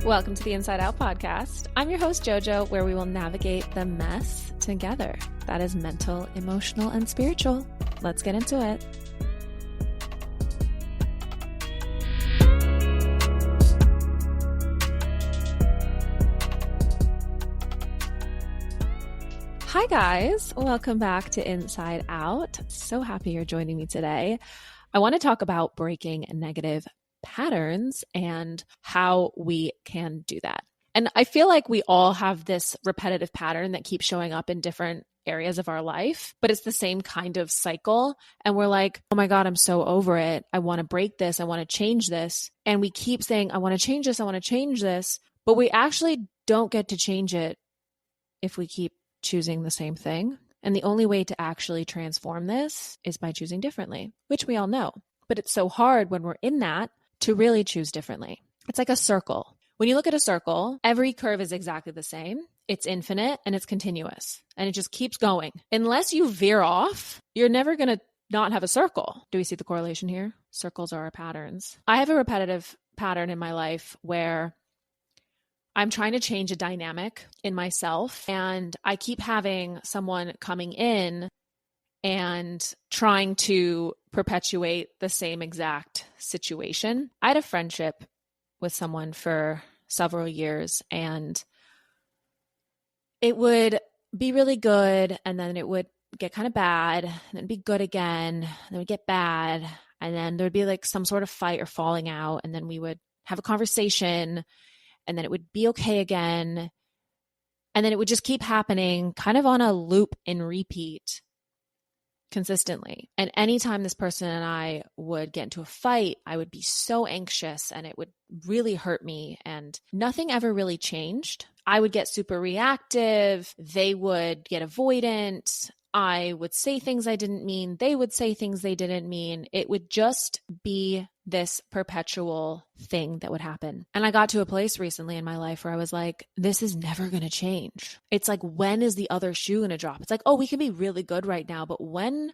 Welcome to the Inside Out podcast. I'm your host, JoJo, where we will navigate the mess together. That is mental, emotional, and spiritual. Let's get into it. Hi guys, welcome back to Inside Out. So happy you're joining me today. I want to talk about breaking negative patterns and how we can do that. And I feel like we all have this repetitive pattern that keeps showing up in different areas of our life, but it's the same kind of cycle. And we're like, oh my God, I'm so over it. I want to break this. I want to change this. And we keep saying, I want to change this. I want to change this. But we actually don't get to change it if we keep choosing the same thing. And the only way to actually transform this is by choosing differently, which we all know. But it's so hard when we're in that to really choose differently. It's like a circle. When you look at a circle, every curve is exactly the same. It's infinite and it's continuous and it just keeps going. Unless you veer off, you're never going to not have a circle. Do we see the correlation here? Circles are our patterns. I have a repetitive pattern in my life where I'm trying to change a dynamic in myself and I keep having someone coming in and trying to perpetuate the same exact situation. I had a friendship with someone for several years and it would be really good and then it would get kind of bad and then be good again, and then it would get bad and then there would be like some sort of fight or falling out and then we would have a conversation and then it would be okay again and then it would just keep happening kind of on a loop and repeat consistently. And anytime this person and I would get into a fight, I would be so anxious and it would really hurt me and nothing ever really changed. I would get super reactive. They would get avoidant. I would say things I didn't mean. They would say things they didn't mean. It would just be this perpetual thing that would happen. And I got to a place recently in my life where I was like, this is never going to change. It's like, when is the other shoe going to drop? It's like, oh, we can be really good right now, but when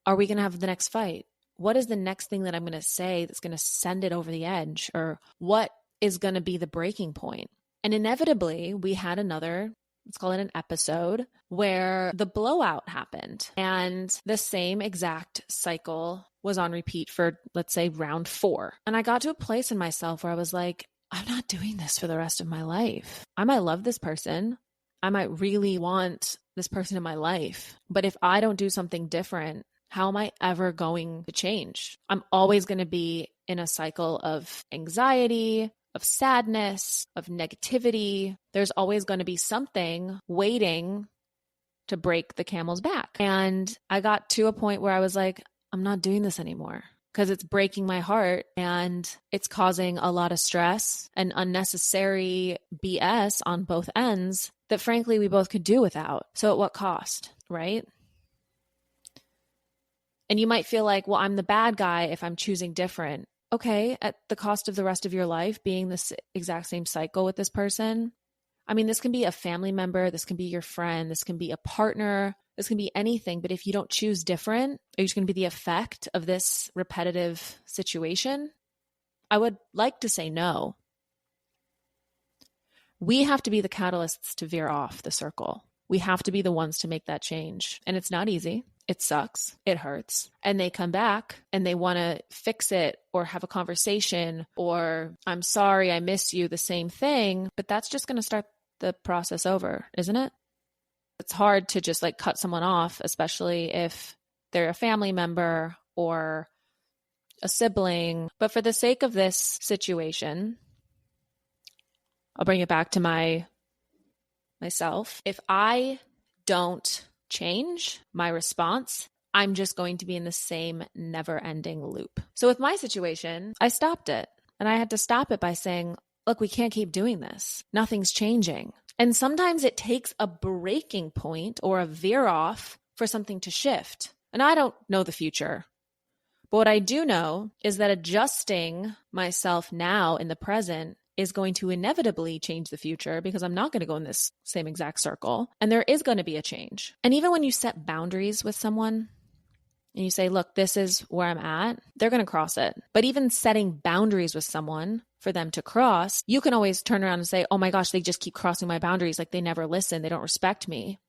are we going to have the next fight? What is the next thing that I'm going to say that's going to send it over the edge? Or what is going to be the breaking point? And inevitably, we had another, let's call it an episode, where the blowout happened. And the same exact cycle was on repeat for, let's say, round 4. And I got to a place in myself where I was like, I'm not doing this for the rest of my life. I might love this person. I might really want this person in my life. But if I don't do something different, how am I ever going to change? I'm always going to be in a cycle of anxiety, of sadness, of negativity. There's always going to be something waiting to break the camel's back. And I got to a point where I was like, I'm not doing this anymore because it's breaking my heart and it's causing a lot of stress and unnecessary BS on both ends that frankly we both could do without. So at what cost, right? And you might feel like, well, I'm the bad guy if I'm choosing different. Okay, at the cost of the rest of your life being this exact same cycle with this person. I mean, this can be a family member, this can be your friend, this can be a partner, this can be anything. But if you don't choose different, are you just going to be the effect of this repetitive situation? I would like to say no. We have to be the catalysts to veer off the circle. We have to be the ones to make that change. And it's not easy. It sucks. It hurts. And they come back and they want to fix it or have a conversation or I'm sorry, I miss you, the same thing. But that's just going to start the process over, isn't it? It's hard to just like cut someone off, especially if they're a family member or a sibling. But for the sake of this situation, I'll bring it back to myself. If I don't change my response, I'm just going to be in the same never-ending loop. So with my situation, I stopped it. And I had to stop it by saying, look, we can't keep doing this. Nothing's changing. And sometimes it takes a breaking point or a veer off for something to shift. And I don't know the future. But what I do know is that adjusting myself now in the present is going to inevitably change the future because I'm not going to go in this same exact circle. And there is going to be a change. And even when you set boundaries with someone, and you say, look, this is where I'm at, they're going to cross it. But even setting boundaries with someone for them to cross, you can always turn around and say, oh my gosh, they just keep crossing my boundaries. Like they never listen. They don't respect me.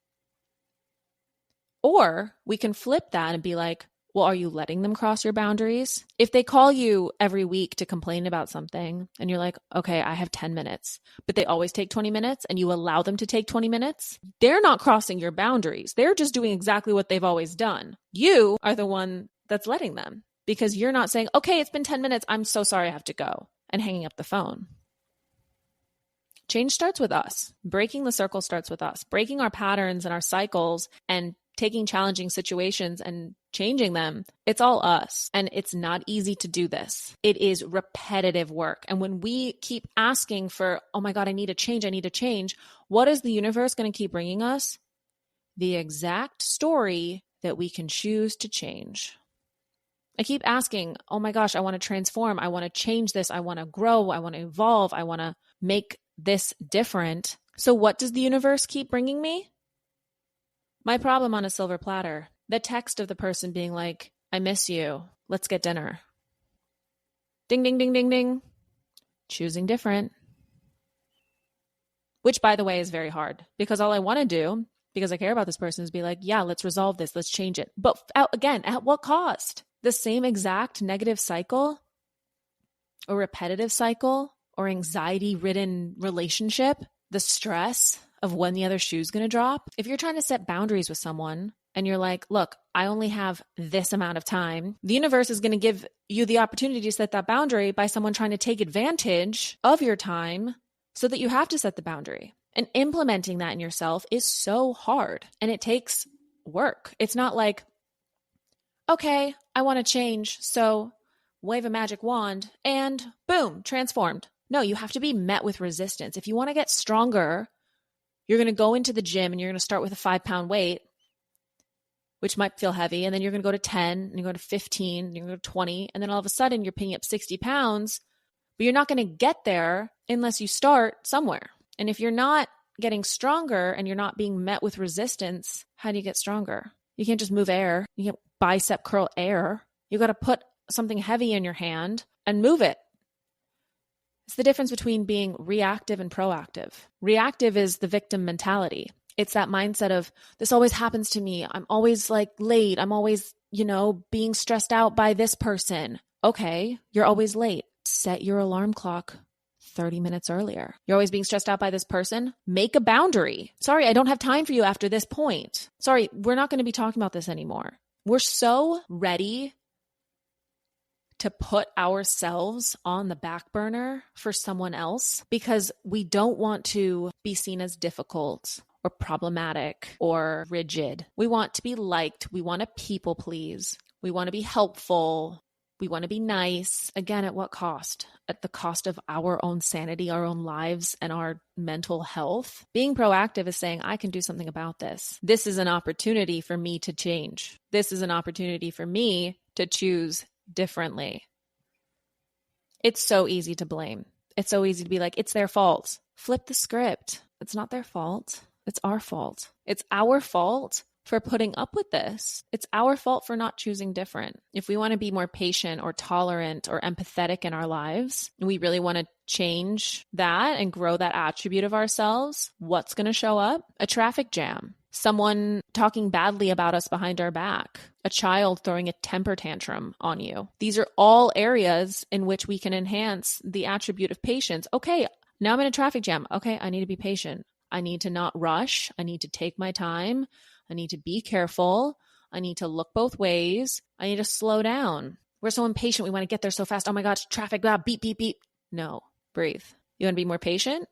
Or we can flip that and be like, well, are you letting them cross your boundaries? If they call you every week to complain about something and you're like, okay, I have 10 minutes, but they always take 20 minutes and you allow them to take 20 minutes, they're not crossing your boundaries. They're just doing exactly what they've always done. You are the one that's letting them because you're not saying, okay, it's been 10 minutes. I'm so sorry I have to go, and hanging up the phone. Change starts with us. Breaking the circle starts with us. Breaking our patterns and our cycles and taking challenging situations and changing them, it's all us. And it's not easy to do this. It is repetitive work. And when we keep asking for, oh my God, I need a change, what is the universe going to keep bringing us? The exact story that we can choose to change. I keep asking, oh my gosh, I want to transform. I want to change this. I want to grow. I want to evolve. I want to make this different. So what does the universe keep bringing me? My problem on a silver platter. The text of the person being like, I miss you. Let's get dinner. Ding, ding, ding, ding, ding. Choosing different. Which, by the way, is very hard because all I want to do, because I care about this person, is be like, yeah, let's resolve this. Let's change it. But again, at what cost? The same exact negative cycle or repetitive cycle or anxiety-ridden relationship, the stress of when the other shoe's going to drop. If you're trying to set boundaries with someone and you're like, look, I only have this amount of time, the universe is going to give you the opportunity to set that boundary by someone trying to take advantage of your time so that you have to set the boundary. And implementing that in yourself is so hard and it takes work. It's not like, okay, I want to change, so wave a magic wand and boom, transformed. No, you have to be met with resistance. If you want to get stronger, you're going to go into the gym and you're going to start with a 5-pound weight, which might feel heavy. And then you're going to go to 10 and you go to 15 and you're going to go to 20. And then all of a sudden you're picking up 60 pounds, but you're not going to get there unless you start somewhere. And if you're not getting stronger and you're not being met with resistance, how do you get stronger? You can't just move air. You can't bicep curl air. You got to put something heavy in your hand and move it. It's the difference between being reactive and proactive. Reactive is the victim mentality. It's that mindset of, this always happens to me. I'm always like late. I'm always, being stressed out by this person. Okay, you're always late. Set your alarm clock 30 minutes earlier. You're always being stressed out by this person. Make a boundary. Sorry, I don't have time for you after this point. Sorry, we're not going to be talking about this anymore. We're so ready to put ourselves on the back burner for someone else because we don't want to be seen as difficult or problematic or rigid. We want to be liked. We want to people please. We want to be helpful. We want to be nice. Again, at what cost? At the cost of our own sanity, our own lives, and our mental health. Being proactive is saying, I can do something about this. This is an opportunity for me to change. This is an opportunity for me to choose differently. It's so easy to blame. It's so easy to be like, it's their fault. Flip the script. It's not their fault. It's our fault. It's our fault for putting up with this. It's our fault for not choosing different. If we want to be more patient or tolerant or empathetic in our lives, and we really want to change that and grow that attribute of ourselves, what's going to show up? A traffic jam. Someone talking badly about us behind our back, a child throwing a temper tantrum on you. These are all areas in which we can enhance the attribute of patience. Okay, now I'm in a traffic jam. Okay, I need to be patient. I need to not rush. I need to take my time. I need to be careful. I need to look both ways. I need to slow down. We're so impatient. We want to get there so fast. Oh my gosh, traffic, beep, beep, beep. No, breathe. You want to be more patient?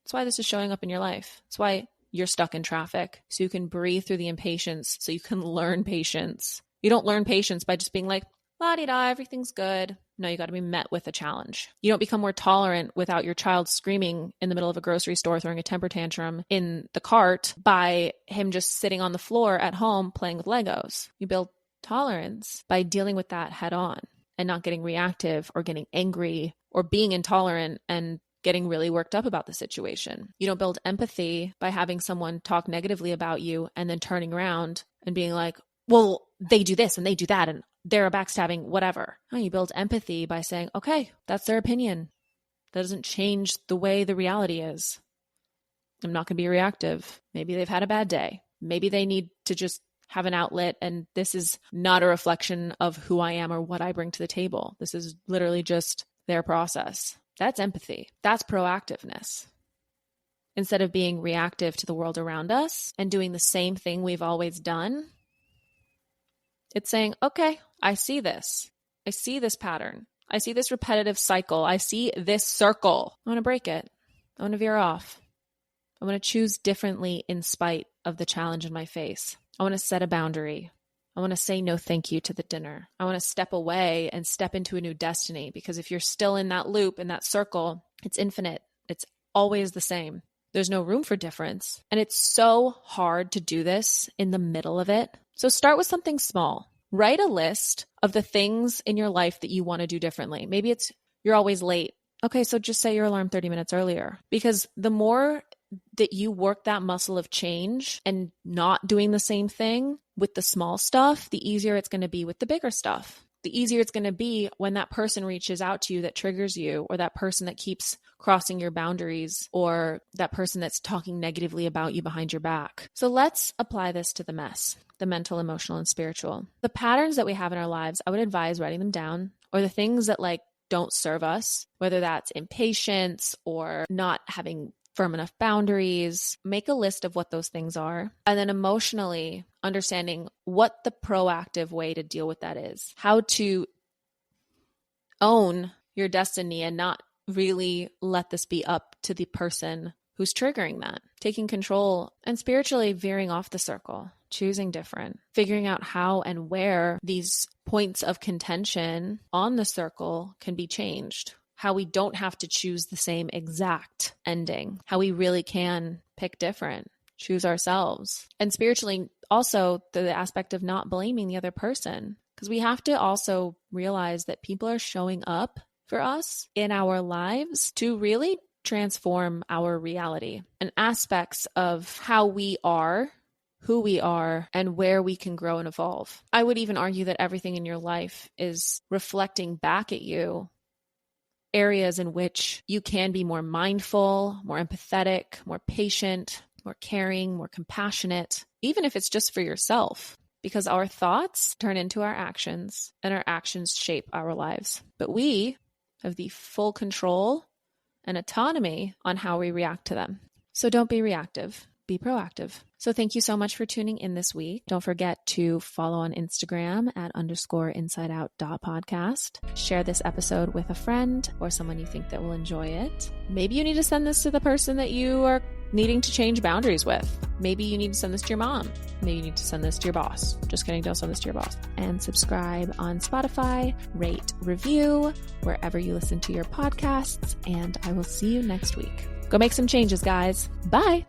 That's why this is showing up in your life. That's why you're stuck in traffic, so you can breathe through the impatience, so you can learn patience. You don't learn patience by just being like, la-di-da, everything's good. No, you got to be met with a challenge. You don't become more tolerant without your child screaming in the middle of a grocery store, throwing a temper tantrum in the cart by him just sitting on the floor at home playing with Legos. You build tolerance by dealing with that head on and not getting reactive or getting angry or being intolerant and getting really worked up about the situation. You don't build empathy by having someone talk negatively about you and then turning around and being like, well, they do this and they do that and they're a backstabbing, whatever. No, you build empathy by saying, okay, that's their opinion. That doesn't change the way the reality is. I'm not going to be reactive. Maybe they've had a bad day. Maybe they need to just have an outlet, and this is not a reflection of who I am or what I bring to the table. This is literally just their process. That's empathy. That's proactiveness. Instead of being reactive to the world around us and doing the same thing we've always done, it's saying, okay, I see this. I see this pattern. I see this repetitive cycle. I see this circle. I want to break it. I want to veer off. I want to choose differently in spite of the challenge in my face. I want to set a boundary. I want to say no thank you to the dinner. I want to step away and step into a new destiny, because if you're still in that loop, in that circle, it's infinite. It's always the same. There's no room for difference. And it's so hard to do this in the middle of it. So start with something small. Write a list of the things in your life that you want to do differently. Maybe it's you're always late. Okay, so just set your alarm 30 minutes earlier, because the more that you work that muscle of change and not doing the same thing with the small stuff, the easier it's going to be with the bigger stuff. The easier it's going to be when that person reaches out to you that triggers you, or that person that keeps crossing your boundaries, or that person that's talking negatively about you behind your back. So let's apply this to the mess, the mental, emotional, and spiritual. The patterns that we have in our lives, I would advise writing them down, or the things that don't serve us, whether that's impatience or not having firm enough boundaries. Make a list of what those things are. And then emotionally understanding what the proactive way to deal with that is. How to own your destiny and not really let this be up to the person who's triggering that. Taking control, and spiritually veering off the circle, choosing different, figuring out how and where these points of contention on the circle can be changed. How we don't have to choose the same exact ending, how we really can pick different, choose ourselves. And spiritually, also the aspect of not blaming the other person, because we have to also realize that people are showing up for us in our lives to really transform our reality and aspects of how we are, who we are, and where we can grow and evolve. I would even argue that everything in your life is reflecting back at you areas in which you can be more mindful, more empathetic, more patient, more caring, more compassionate, even if it's just for yourself, because our thoughts turn into our actions and our actions shape our lives. But we have the full control and autonomy on how we react to them. So don't be reactive. Be proactive. So thank you so much for tuning in this week. Don't forget to follow on Instagram at _insideout.podcast. Share this episode with a friend or someone you think that will enjoy it. Maybe you need to send this to the person that you are needing to change boundaries with. Maybe you need to send this to your mom. Maybe you need to send this to your boss. Just kidding, don't send this to your boss. And subscribe on Spotify, rate, review, wherever you listen to your podcasts. And I will see you next week. Go make some changes, guys. Bye.